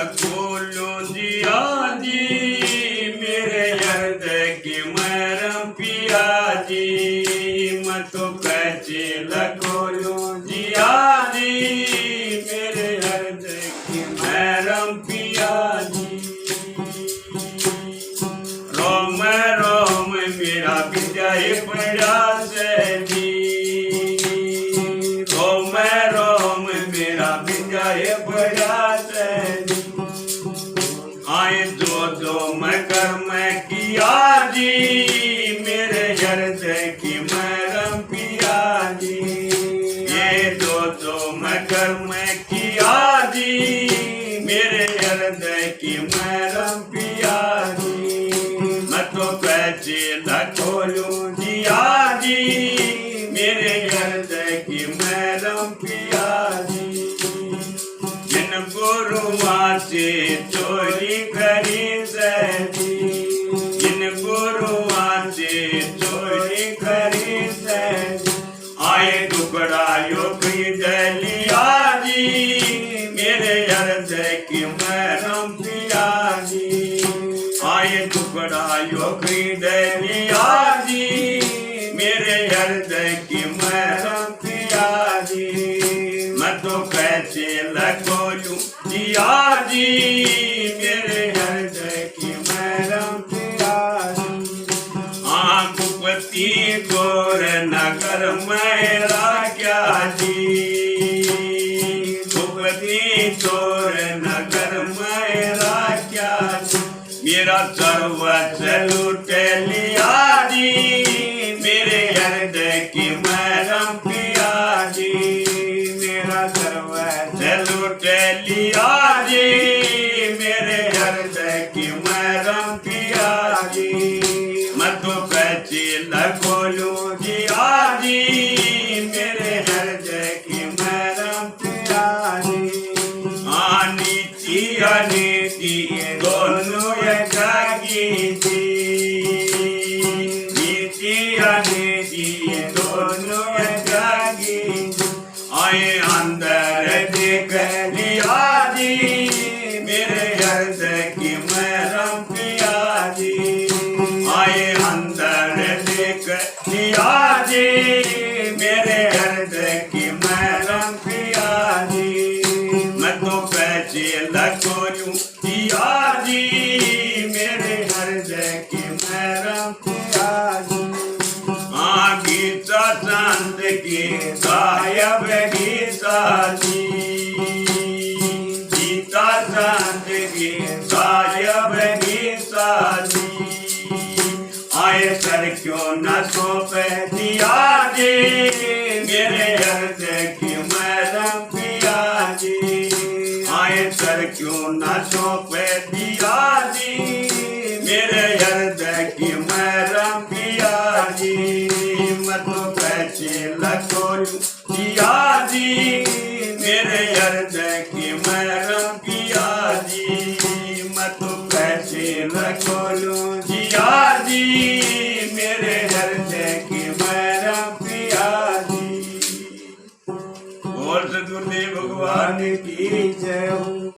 खोलो जिया जी मेरे हृदय की मरम पिया जी मैं तो कैसे खोलो जिया जी मेरे हृदय की मरम पिया जी रोम रोम मेरा विजय पड़ा से जी रोम रोम मेरा विजय पड़ा से आए जो मैं कर्म किया जी मेरे हृदय की मरम पिया जी ये जो मैं कर्म किया जी मेरे हृदय की मरम पिया जी मैं तो कैसे खोलूं जिया जी मेरे हृदय की मरम पिया जी जिन गुरुआ से चोरी करी सजी जिन गुरुआ से चोरी करी सजी आए टुकड़ा योग दलिया जी मेरे हृदय की मरम पिया जी आए टुकड़ा योग दलिया जी मेरे हृदय की मरम पिया जी मैं तो कैसे खोलूं जिया जी मेरे हृदय की मरम पिया जी आंखपति गोर नगर मेरा क्या जी भूपति चोर नगर मेरा क्या जी मेरा सर्वस्व लूट लिया जी मेरे हृदय की मरम पिया जी मेरा सर्वस्व लूट लिया जी मेरे हृदय की मरम पिया जी मैं तो कैसे खोलूं जिया जी मेरे हृदय की मरम पिया जी नीति अनीति दोनों एकाकी जी नीति अनीति दोनों एकाकी आए अंदर देख लिया जी मेरे हृदय की मरम पिया जी आए अंदर देख लिया जी मेरे हृदय की मरम पिया जी मैं तो कैसे खोलूं जिया जी मेरे हृदय की मरम पिया जी गीता संत की सायब गीता जी गीता संत की सायब गीता जी आए सर क्यों न सौंप दिया जी मेरे हृदय की मरम पिया जी आए सर क्यों न सौंप दिया जी मेरे हृदय की मरम पिया जी मैं तो कैसे खोलूं जिया जी मेरे हृदय की मरम पिया जी मैं तो कैसे खोलूं जिया जी मेरे हृदय की मरम पिया जी। बोल सद्गुरुदेव भगवान की जय हो।